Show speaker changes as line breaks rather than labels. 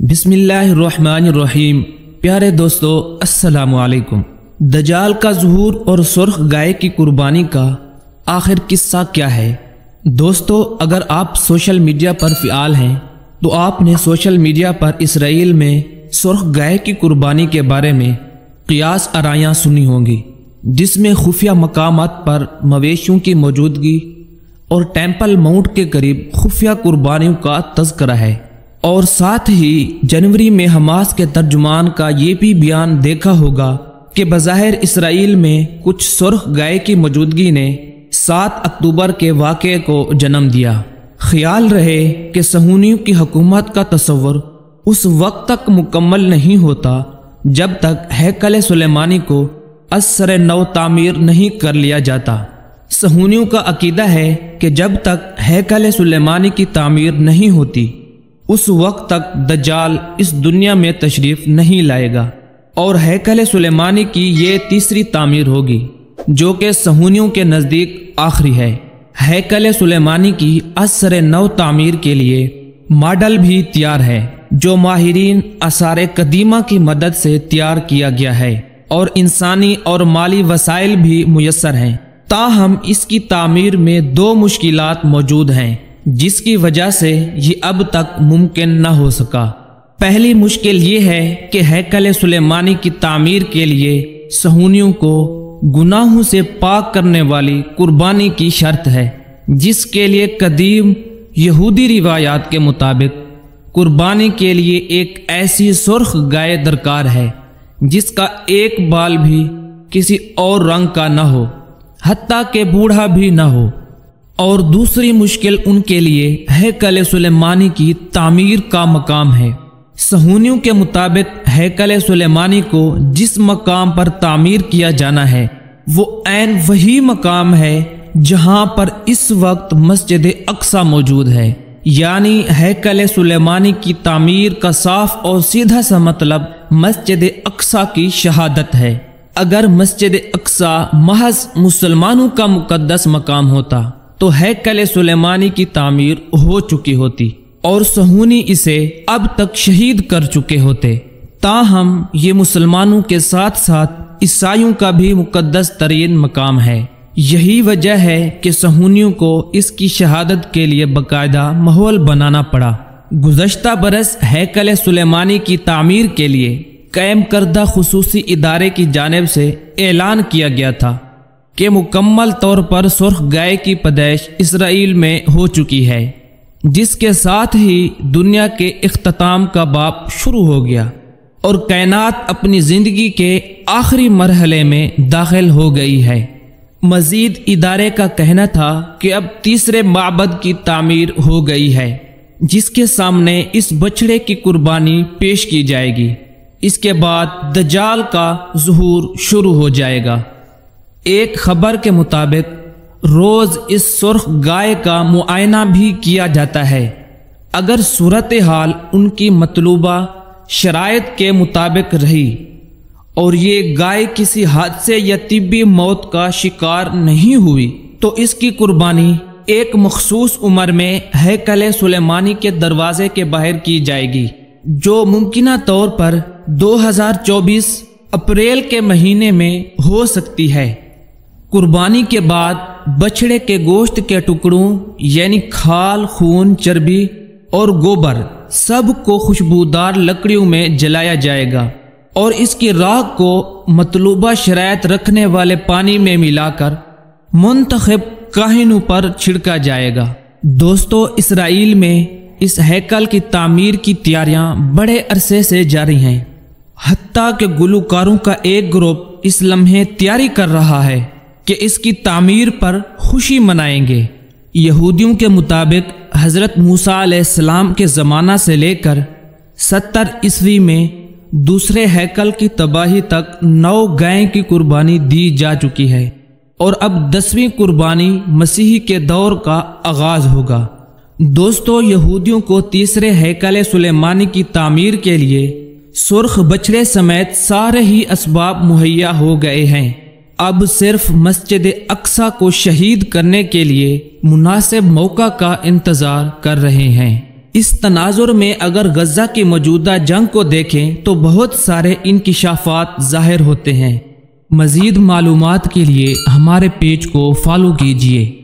बिस्मिल्लाहिर्रहमानिर्रहीम। प्यारे दोस्तों, अस्सलामु अलैकुम। दज्जाल का ज़ुहूर और सुर्ख गाय की कुर्बानी का आखिर किस्सा क्या है? दोस्तों, अगर आप सोशल मीडिया पर फ़िआल हैं तो आपने सोशल मीडिया पर इसराइल में सुर्ख गाय की कुर्बानी के बारे में क़ियास आरायां सुनी होंगी, जिसमें खुफिया मकामात पर मवेशियों की मौजूदगी और टेम्पल माउंट के करीब खुफिया कुर्बानियों का तज़किरा है। और साथ ही जनवरी में हमास के तर्जुमान का ये भी बयान देखा होगा कि बज़ाहिर इसराइल में कुछ सुर्ख गाय की मौजूदगी ने 7 अक्टूबर के वाक़े को जन्म दिया। ख्याल रहे कि सहूनियों की हुकूमत का तस्वुर उस वक्त तक मुकम्मल नहीं होता जब तक हैकल सुलेमानी को असर नौ तामीर नहीं कर लिया जाता। सहूनियों का अकीदा है कि जब तक हैकल सुलेमानी की तामीर नहीं होती उस वक्त तक दज्जाल इस दुनिया में तशरीफ नहीं लाएगा और हैकल सुलेमानी की ये तीसरी तामीर होगी, जो कि सहूनियों के नज़दीक आखिरी है। हैकल सुलेमानी की असर नौ तामीर के लिए मॉडल भी तैयार है, जो माहिरीन आसार कदीमा की मदद से तैयार किया गया है और इंसानी और माली वसाइल भी मुयस्सर हैं। ताहम इसकी तामीर में 2 मुश्किलात मौजूद हैं, जिसकी वजह से ये अब तक मुमकिन न हो सका। पहली मुश्किल ये है कि हैकल सुलेमानी की तामीर के लिए सहूनियों को गुनाहों से पाक करने वाली कुर्बानी की शर्त है, जिसके लिए कदीम यहूदी रिवायात के मुताबिक कुर्बानी के लिए एक ऐसी सुर्ख गाय दरकार है जिसका एक बाल भी किसी और रंग का न हो, हत्ता के बूढ़ा भी न हो। और दूसरी मुश्किल उनके लिए हैकल सुलेमानी की तामीर का मकाम है। सहूनियों के मुताबिक हैकल सुलेमानी को जिस मकाम पर तामीर किया जाना है वो ऐन वही मकाम है जहां पर इस वक्त मस्जिद अक्सा मौजूद है। यानी हैकल सुलेमानी की तामीर का साफ और सीधा सा मतलब मस्जिद अक्सा की शहादत है। अगर मस्जिद अक्सा महज मुसलमानों का मुकद्दस मकाम होता तो हैकल सुलेमानी की तामीर हो चुकी होती और सहूनी इसे अब तक शहीद कर चुके होते। ताहम ये मुसलमानों के साथ साथ ईसाइयों का भी मुकद्दस तरीन मकाम है। यही वजह है कि सहूनियों को इसकी शहादत के लिए बाकायदा माहौल बनाना पड़ा। गुज़श्ता बरस हैकल सुलेमानी की तामीर के लिए कायम करदा खुसूसी इदारे की जानिब से ऐलान किया गया था कि मुकम्मल तौर पर सुर्ख गाय की पैदाइश इसराइल में हो चुकी है, जिसके साथ ही दुनिया के इख्तिताम का बाब शुरू हो गया और कायनात अपनी ज़िंदगी के आखिरी मरहले में दाखिल हो गई है। मज़ीद इदारे का कहना था कि अब तीसरे माबद की तामीर हो गई है, जिसके सामने इस बछड़े की कुर्बानी पेश की जाएगी। इसके बाद दज्जाल का ज़ुहूर शुरू हो जाएगा। एक खबर के मुताबिक रोज़ इस सुर्ख गाय का मुआयना भी किया जाता है। अगर सूरत हाल उनकी मतलूबा शराइत के मुताबिक रही और ये गाय किसी हादसे या तिब्बी मौत का शिकार नहीं हुई तो इसकी कुर्बानी एक मखसूस उम्र में हैकल सुलेमानी के दरवाजे के बाहर की जाएगी, जो मुमकिना तौर पर 2024 अप्रैल के महीने में हो सकती है। कुर्बानी के बाद बछड़े के गोश्त के टुकड़ों यानी खाल, खून, चर्बी और गोबर सब को खुशबूदार लकड़ियों में जलाया जाएगा और इसकी राख को मतलूबा शरायत रखने वाले पानी में मिलाकर मुंतखब काहिनों पर छिड़का जाएगा। दोस्तों, इसराइल में इस हैकल की तामीर की तैयारियां बड़े अरसे से जारी हैं। हत्ता के गुलकारों का एक ग्रुप इस लम्हे तैयारी कर रहा है कि इसकी तामीर पर खुशी मनाएंगे। यहूदियों के मुताबिक हज़रत मूसा अलैहिस्सलाम के ज़माना से लेकर 70 ईस्वी में दूसरे हैकल की तबाही तक 9 गाय की कुर्बानी दी जा चुकी है और अब 10वीं कुर्बानी मसीही के दौर का आगाज़ होगा। दोस्तों, यहूदियों को तीसरे हैकल सुलेमानी की तामीर के लिए सुर्ख बछड़े समेत सारे ही असबाब मुहैया हो गए हैं। अब सिर्फ मस्जिद अक्सा को शहीद करने के लिए मुनासिब मौका का इंतज़ार कर रहे हैं। اس تناظر میں اگر غزہ کی موجودہ جنگ کو دیکھیں تو بہت سارے انکشافات ظاہر ہوتے ہیں۔ مزید معلومات کے لیے ہمارے پیج کو فالو کیجیے۔